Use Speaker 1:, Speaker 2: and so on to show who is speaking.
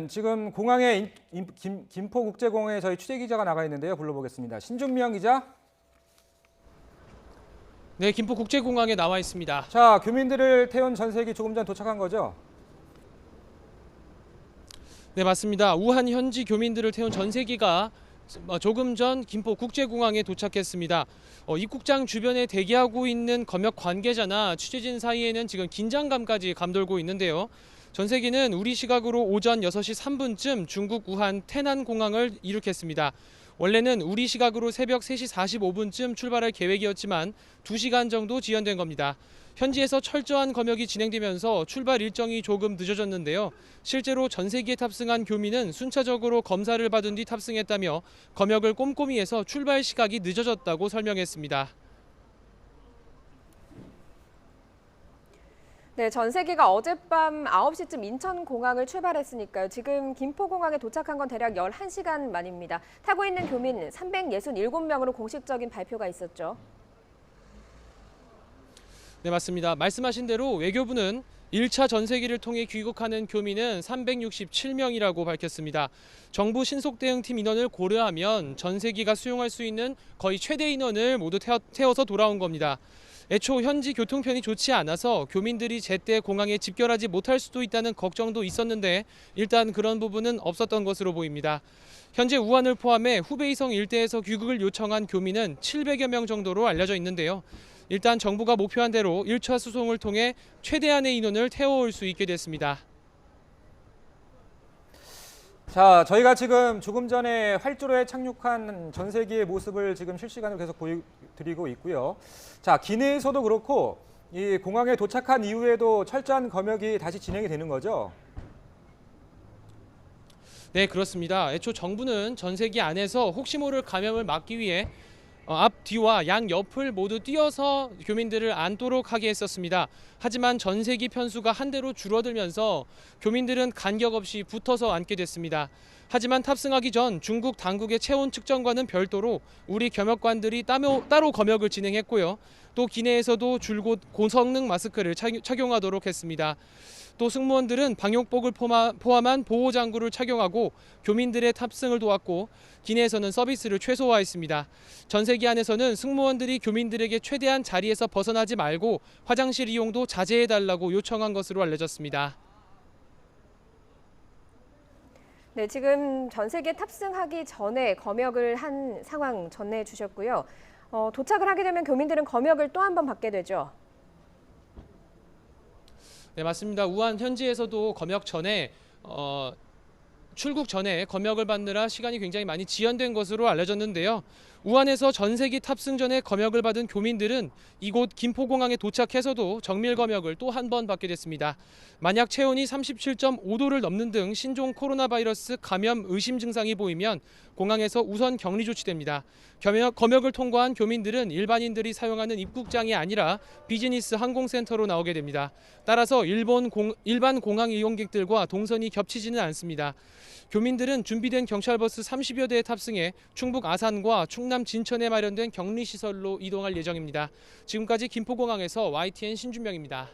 Speaker 1: 지금 공항에 김포국제공항에 저희 취재 기자가 나가 있는데요. 불러보겠습니다. 신준명 기자.
Speaker 2: 네, 김포국제공항에 나와 있습니다.
Speaker 1: 자, 교민들을 태운 전세기 조금 전 도착한 거죠?
Speaker 2: 네, 맞습니다. 우한 현지 교민들을 태운 전세기가 조금 전 김포국제공항에 도착했습니다. 입국장 주변에 대기하고 있는 검역 관계자나 취재진 사이에는 지금 긴장감까지 감돌고 있는데요. 전세기는 우리 시각으로 오전 6시 3분쯤 중국 우한 태난 공항을 이륙했습니다. 원래는 우리 시각으로 새벽 3시 45분쯤 출발할 계획이었지만 2시간 정도 지연된 겁니다. 현지에서 철저한 검역이 진행되면서 출발 일정이 조금 늦어졌는데요. 실제로 전세기에 탑승한 교민은 순차적으로 검사를 받은 뒤 탑승했다며 검역을 꼼꼼히 해서 출발 시각이 늦어졌다고 설명했습니다.
Speaker 3: 네, 전세기가 어젯밤 9시쯤 인천공항을 출발했으니까요. 지금 김포공항에 도착한 건 대략 11시간 만입니다. 타고 있는 교민 367명으로 공식적인 발표가 있었죠.
Speaker 2: 네, 맞습니다. 말씀하신 대로 외교부는 1차 전세기를 통해 귀국하는 교민은 367명이라고 밝혔습니다. 정부 신속대응팀 인원을 고려하면 전세기가 수용할 수 있는 거의 최대 인원을 모두 태워서 돌아온 겁니다. 애초 현지 교통편이 좋지 않아서 교민들이 제때 공항에 집결하지 못할 수도 있다는 걱정도 있었는데 일단 그런 부분은 없었던 것으로 보입니다. 현재 우한을 포함해 후베이성 일대에서 귀국을 요청한 교민은 700여 명 정도로 알려져 있는데요. 일단 정부가 목표한 대로 1차 수송을 통해 최대한의 인원을 태워올 수 있게 됐습니다.
Speaker 1: 자, 저희가 지금 조금 전에 활주로에 착륙한 전세기의 모습을 지금 실시간으로 계속 보여드리고 있고요. 자, 기내에서도 그렇고 이 공항에 도착한 이후에도 철저한 검역이 다시 진행이 되는 거죠?
Speaker 2: 네, 그렇습니다. 애초 정부는 전세기 안에서 혹시 모를 감염을 막기 위해 앞, 뒤와 양 옆을 모두 띄어서 교민들을 앉도록 하게 했었습니다. 하지만 전세기 편수가 한대로 줄어들면서 교민들은 간격 없이 붙어서 앉게 됐습니다. 하지만 탑승하기 전 중국 당국의 체온 측정과는 별도로 우리 겸역관들이 따로 검역을 진행했고요. 또 기내에서도 줄곧 고성능 마스크를 착용하도록 했습니다. 또 승무원들은 방역복을 포함한 보호장구를 착용하고 교민들의 탑승을 도왔고 기내에서는 서비스를 최소화했습니다. 전세기 안에서는 승무원들이 교민들에게 최대한 자리에서 벗어나지 말고 화장실 이용도 자제해달라고 요청한 것으로 알려졌습니다.
Speaker 3: 네, 지금 전세기에 탑승하기 전에 검역을 한 상황 전해주셨고요. 도착을 하게 되면 교민들은 검역을 또 한 번 받게 되죠.
Speaker 2: 네, 맞습니다. 우한 현지에서도 검역 전에 출국 전에 검역을 받느라 시간이 굉장히 많이 지연된 것으로 알려졌는데요. 우한에서 전세기 탑승 전에 검역을 받은 교민들은 이곳 김포공항에 도착해서도 정밀 검역을 또 한 번 받게 됐습니다. 만약 체온이 37.5도를 넘는 등 신종 코로나 바이러스 감염 의심 증상이 보이면 공항에서 우선 격리 조치됩니다. 검역을 통과한 교민들은 일반인들이 사용하는 입국장이 아니라 비즈니스 항공센터로 나오게 됩니다. 따라서 일반 공항 이용객들과 동선이 겹치지는 않습니다. 교민들은 준비된 경찰버스 30여 대에 탑승해 충북 아산과 충남 진천에 마련된 격리시설로 이동할 예정입니다. 지금까지 김포공항에서 YTN 신준명입니다.